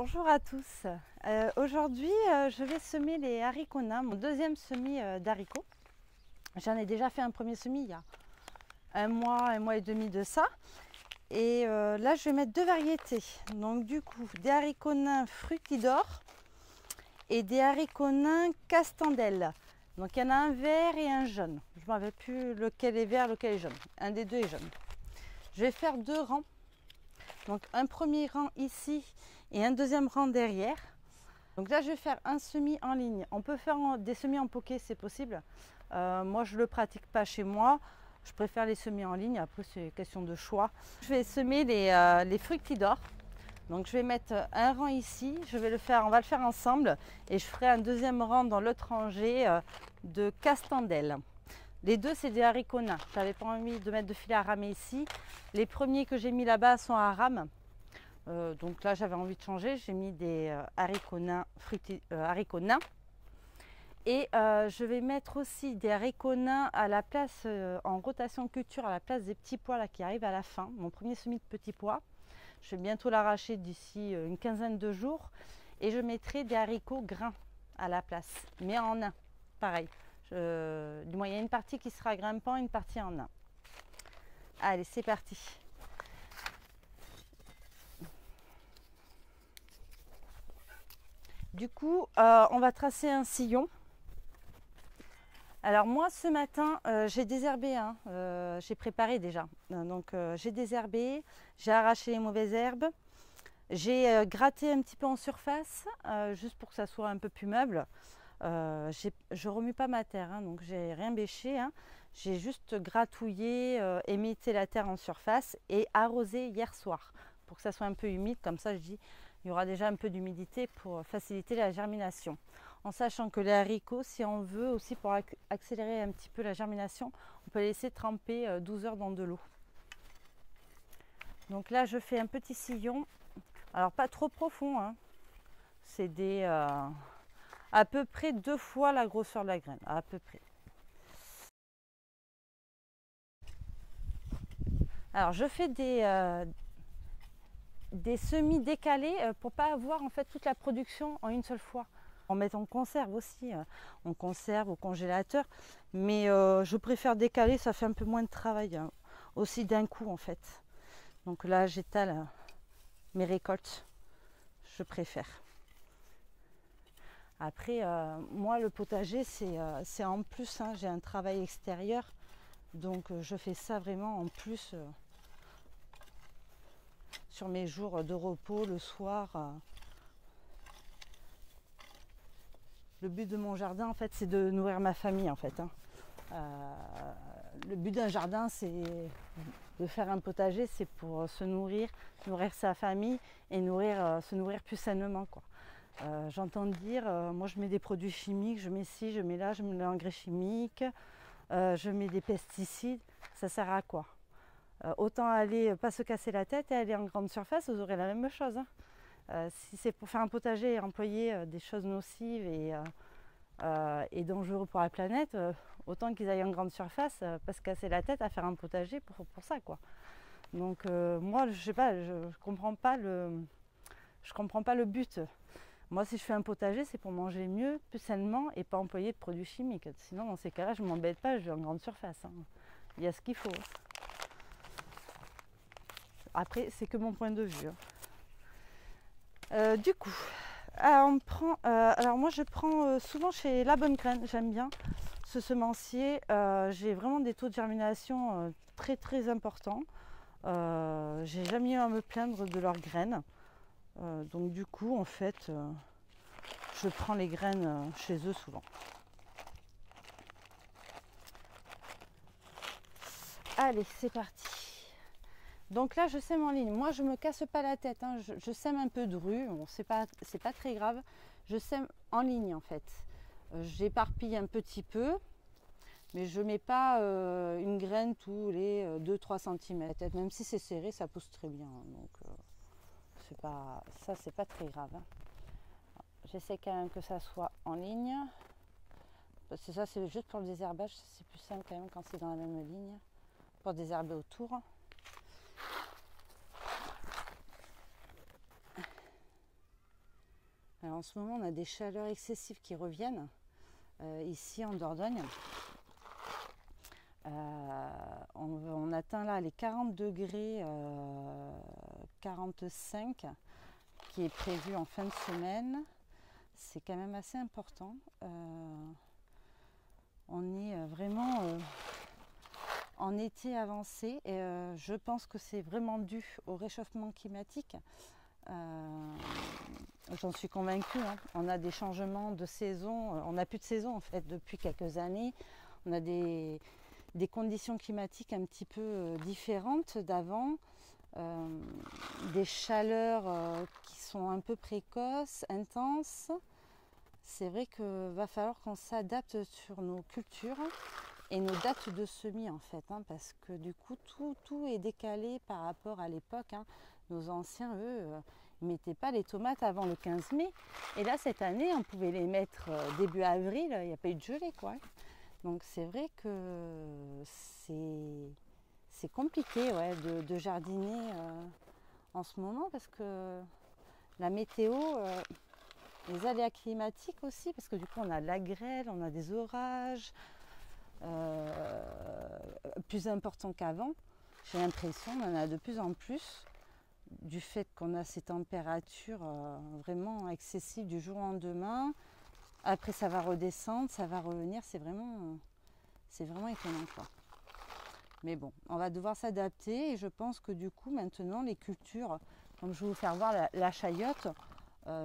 Bonjour à tous. Aujourd'hui, je vais semer les haricots nains, mon deuxième semis d'haricots. J'en ai déjà fait un premier semis il y a un mois et demi de ça. Et là, je vais mettre deux variétés. Donc du coup, des haricots nains fructidor et des haricots nains castandelle. Donc il y en a un vert et un jaune. Je ne me rappelle plus lequel est vert, lequel est jaune. Un des deux est jaune. Je vais faire deux rangs. Donc un premier rang ici et un deuxième rang derrière. Donc là je vais faire un semis en ligne. On peut faire des semis en poké, c'est possible. Moi je ne le pratique pas chez moi. Je préfère les semis en ligne, après c'est question de choix. Je vais semer les fructidor. Donc je vais mettre un rang ici, on va le faire ensemble et je ferai un deuxième rang dans l'autre rangée de castandelle. Les deux, c'est des haricots nains. Je n'avais pas envie de mettre de filet à ramer ici. Les premiers que j'ai mis là-bas sont à rame. Donc là, j'avais envie de changer. J'ai mis des haricots nains, haricots nains. Et je vais mettre aussi des haricots nains à la place, en rotation culture, à la place des petits pois là, qui arrivent à la fin. Mon premier semis de petits pois. Je vais bientôt l'arracher d'ici une quinzaine de jours. Et je mettrai des haricots grains à la place, mais en nains. Pareil. Du moins, il y a une partie qui sera grimpant, une partie en nain. Allez, c'est parti. Du coup, on va tracer un sillon. Alors moi, ce matin, j'ai désherbé. J'ai préparé déjà. Donc, j'ai désherbé, j'ai arraché les mauvaises herbes. J'ai gratté un petit peu en surface, juste pour que ça soit un peu plus meuble. Je remue pas ma terre, donc j'ai rien bêché. J'ai juste gratouillé, émietté la terre en surface et arrosé hier soir pour que ça soit un peu humide. Comme ça, je dis, il y aura déjà un peu d'humidité pour faciliter la germination. En sachant que les haricots, si on veut aussi pour accélérer un petit peu la germination, on peut les laisser tremper 12 heures dans de l'eau. Donc là, je fais un petit sillon. Alors pas trop profond, c'est des à peu près 2 fois la grosseur de la graine, à peu près. Alors je fais des semis décalés pour pas avoir en fait toute la production en une seule fois. On met en conserve aussi, on conserve au congélateur, mais je préfère décaler, ça fait un peu moins de travail aussi d'un coup en fait. Donc là j'étale mes récoltes, je préfère. Après, moi, le potager, c'est en plus. J'ai un travail extérieur. Donc, je fais ça vraiment en plus sur mes jours de repos, le soir. Le but de mon jardin, en fait, c'est de nourrir ma famille, en fait. Le but d'un jardin, c'est de faire un potager, c'est pour se nourrir, nourrir sa famille et se nourrir plus sainement, quoi. J'entends dire, moi je mets des produits chimiques, je mets ci, je mets là, je mets de l'engrais chimique, je mets des pesticides, ça sert à quoi? Autant aller, pas se casser la tête et aller en grande surface, vous aurez la même chose. Si c'est pour faire un potager et employer des choses nocives et dangereuses pour la planète, autant qu'ils aillent en grande surface, pas se casser la tête à faire un potager pour ça, quoi. Donc moi, je sais pas, je comprends pas le but. Moi, si je fais un potager, c'est pour manger mieux, plus sainement et pas employer de produits chimiques. Sinon, dans ces cas-là, je ne m'embête pas, je vais en grande surface. Il y a ce qu'il faut. Après, c'est que mon point de vue. Du coup, alors moi, je prends souvent chez La Bonne Graine. J'aime bien ce semencier. J'ai vraiment des taux de germination très très importants. J'ai jamais eu à me plaindre de leurs graines. Donc du coup, en fait, je prends les graines chez eux souvent. Allez, c'est parti. Donc là, je sème en ligne. Moi, je me casse pas la tête. Je sème un peu de rue. Bon, c'est pas très grave. Je sème en ligne, en fait. J'éparpille un petit peu, mais je mets pas une graine tous les 2-3 cm. Même si c'est serré, ça pousse très bien. Donc, c'est pas très grave. J'essaie quand même que ça soit en ligne. Parce que ça, c'est juste pour le désherbage. C'est plus simple quand même quand c'est dans la même ligne. Pour désherber autour. Alors, en ce moment, on a des chaleurs excessives qui reviennent ici en Dordogne. On atteint là les 40 degrés, 45 qui est prévu en fin de semaine. C'est quand même assez important. On est vraiment en été avancé et je pense que c'est vraiment dû au réchauffement climatique. J'en suis convaincue, hein. On a des changements de saison, on n'a plus de saison en fait depuis quelques années. On a des conditions climatiques un petit peu différentes d'avant, des chaleurs qui sont un peu précoces, intenses. C'est vrai qu'il va falloir qu'on s'adapte sur nos cultures et nos dates de semis en fait, hein, parce que du coup tout est décalé par rapport à l'époque, hein. Nos anciens, eux, ils ne mettaient pas les tomates avant le 15 mai. Et là, cette année, on pouvait les mettre début avril, il n'y a pas eu de gelée, quoi. Donc c'est vrai que c'est compliqué, ouais, de jardiner en ce moment, parce que la météo, les aléas climatiques aussi, parce que du coup on a de la grêle, on a des orages plus importants qu'avant. J'ai l'impression qu'on en a de plus en plus, du fait qu'on a ces températures vraiment excessives du jour au lendemain. Après ça va redescendre, ça va revenir, c'est vraiment étonnant, quoi. Mais bon, on va devoir s'adapter et je pense que du coup maintenant les cultures, comme je vais vous faire voir la chayotte,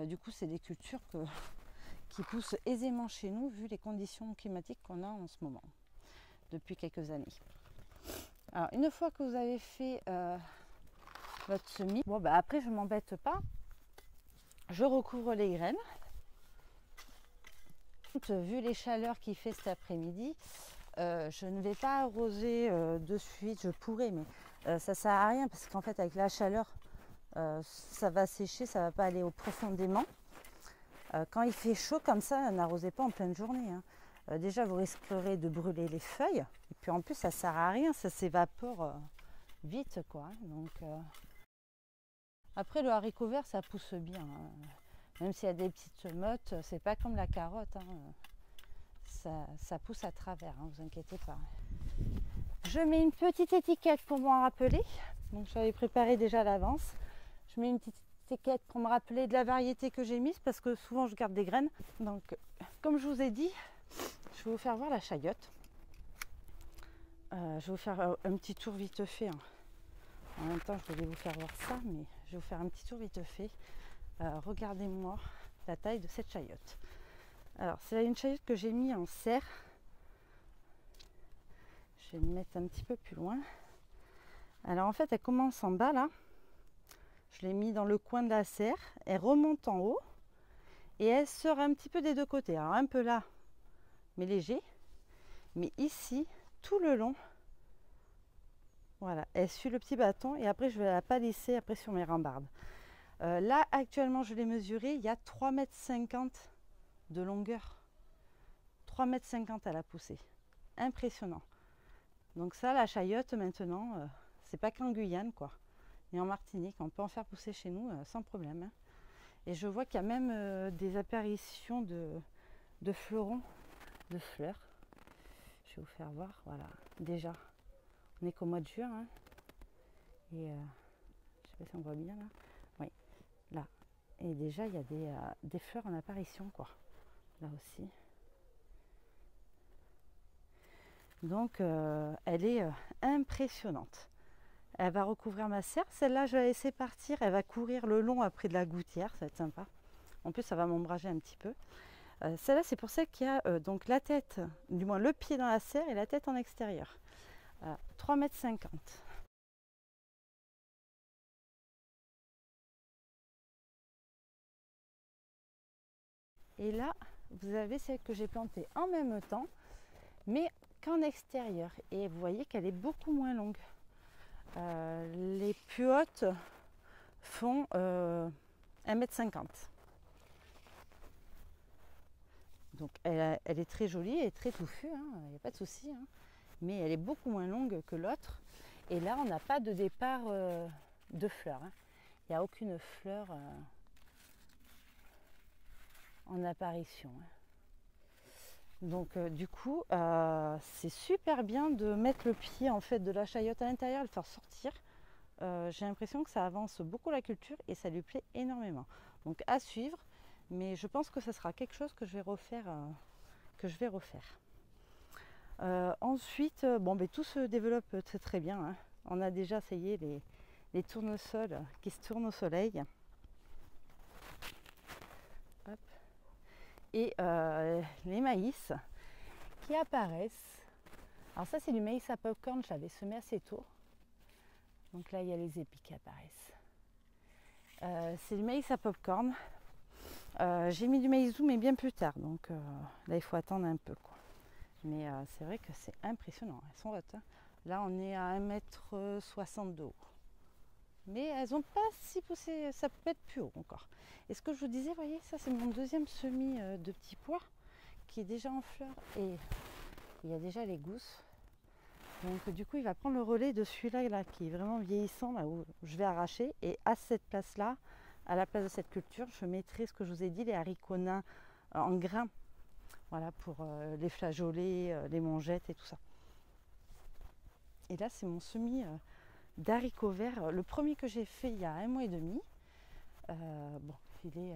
du coup c'est des cultures qui poussent aisément chez nous vu les conditions climatiques qu'on a en ce moment, depuis quelques années. Alors une fois que vous avez fait votre semis, bon bah après je ne m'embête pas, je recouvre les graines. Vu les chaleurs qu'il fait cet après-midi, je ne vais pas arroser de suite, je pourrais, mais ça ne sert à rien parce qu'en fait avec la chaleur, ça va sécher, ça ne va pas aller profondément. Quand il fait chaud comme ça, n'arrosez pas en pleine journée, hein. Déjà vous risquerez de brûler les feuilles, et puis en plus ça ne sert à rien, ça s'évapore vite, quoi, hein. Donc, après le haricot vert ça pousse bien, hein. Même s'il y a des petites mottes, c'est pas comme la carotte, hein. Ça pousse à travers, hein, vous inquiétez pas. Je mets une petite étiquette pour m'en rappeler. Donc j'avais préparé déjà à l'avance. Je mets une petite étiquette pour me rappeler de la variété que j'ai mise parce que souvent je garde des graines. Donc comme je vous ai dit, je vais vous faire voir la chayotte. Je vais vous faire un petit tour vite fait, hein. En même temps je voulais vous faire voir ça, mais je vais vous faire un petit tour vite fait. Regardez-moi la taille de cette chayotte. Alors c'est une chayotte que j'ai mis en serre. Je vais me mettre un petit peu plus loin. Alors en fait elle commence en bas là. Je l'ai mis dans le coin de la serre. Elle remonte en haut. Et elle sort un petit peu des deux côtés. Alors un peu là, mais léger. Mais ici, tout le long, voilà, elle suit le petit bâton. Et après je vais la palisser après sur mes rambardes. Là actuellement je l'ai mesuré. Il y a 3,50 m de longueur. 3,50 m à la poussée. Impressionnant. Donc ça, la chayotte maintenant, c'est pas qu'en Guyane, quoi. Et en Martinique, on peut en faire pousser chez nous sans problème, hein. Et je vois qu'il y a même des apparitions de fleurons, de fleurs. Je vais vous faire voir, voilà. Déjà, on n'est qu'au mois de juin, hein. Et je sais pas si on voit bien là. Oui, là. Et déjà, il y a des fleurs en apparition, quoi. Là aussi. Donc elle est impressionnante. Elle va recouvrir ma serre. Celle-là, je vais la laisser partir. Elle va courir le long après de la gouttière. Ça va être sympa. En plus, ça va m'ombrager un petit peu. Celle-là, c'est pour celle qui a donc la tête, du moins le pied dans la serre et la tête en extérieur. 3,50 m. Et là, vous avez celle que j'ai plantée en même temps, mais qu'en extérieur. Et vous voyez qu'elle est beaucoup moins longue. Les plus hautes font 1,50 m. Donc elle est très jolie et très touffue, hein, il n'y a pas de souci, hein. Mais elle est beaucoup moins longue que l'autre. Et là, on n'a pas de départ de fleurs, hein. Il n'y a aucune fleur. en apparition. Donc du coup, c'est super bien de mettre le pied en fait de la chayotte à l'intérieur, le faire sortir. J'ai l'impression que ça avance beaucoup la culture et ça lui plaît énormément. Donc à suivre, mais je pense que ça sera quelque chose que je vais refaire. Ensuite, bon, tout se développe très très bien. Hein. On a déjà essayé les tournesols qui se tournent au soleil. Hop. Et les maïs qui apparaissent. Alors ça c'est du maïs à popcorn, je l'avais semé assez tôt. Donc là il y a les épis qui apparaissent. C'est du maïs à popcorn. J'ai mis du maïs doux mais bien plus tard. Donc là il faut attendre un peu, quoi. Mais c'est vrai que c'est impressionnant. Elles sont hautes. Hein. Là on est à 1,60 m de haut. Mais elles n'ont pas si poussé, ça peut être plus haut encore. Et ce que je vous disais, vous voyez, ça c'est mon deuxième semis de petits pois qui est déjà en fleurs et il y a déjà les gousses. Donc du coup il va prendre le relais de celui-là là, qui est vraiment vieillissant, là où je vais arracher. Et à cette place-là, à la place de cette culture, je mettrai ce que je vous ai dit, les haricots nains en grains. Voilà, pour les flageolets, les mongettes et tout ça. Et là c'est mon semis d'haricots verts, le premier que j'ai fait il y a 1 mois et demi. Bon, il est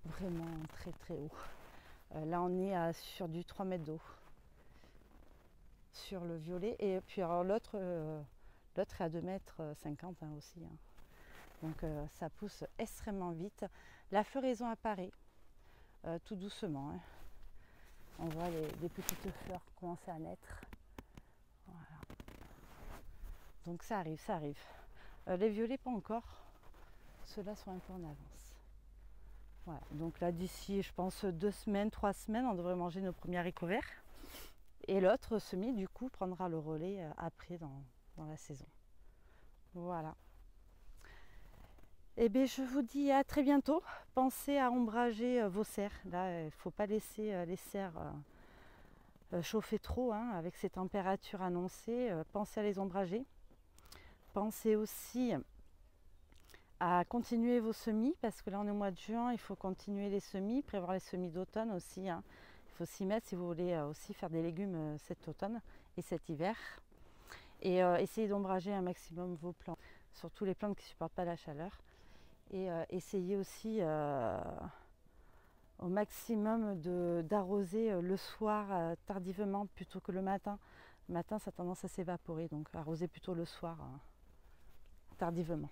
vraiment très très haut. Là on est sur du 3 mètres d'eau sur le violet, et puis alors l'autre est à 2,50 m aussi. Hein. Donc ça pousse extrêmement vite. La floraison apparaît tout doucement. Hein. On voit les petites fleurs commencer à naître. Voilà. Donc ça arrive, ça arrive. Les violets pas encore. Ceux-là sont un peu en avance. Voilà. Donc là d'ici je pense 2 semaines, 3 semaines, on devrait manger nos premiers haricots verts. Et l'autre semis du coup prendra le relais après dans la saison. Voilà. Et bien je vous dis à très bientôt. Pensez à ombrager vos serres. Là il ne faut pas laisser les serres chauffer trop, hein, avec ces températures annoncées. Pensez à les ombrager. Pensez aussi à continuer vos semis, parce que là on est au mois de juin, il faut continuer les semis, prévoir les semis d'automne aussi. Hein. Il faut s'y mettre si vous voulez aussi faire des légumes cet automne et cet hiver. Et essayez d'ombrager un maximum vos plantes, surtout les plantes qui ne supportent pas la chaleur. Et essayez aussi au maximum d'arroser le soir tardivement plutôt que le matin. Le matin ça a tendance à s'évaporer, donc arrosez plutôt le soir tardivement.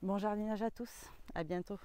Bon jardinage à tous, à bientôt.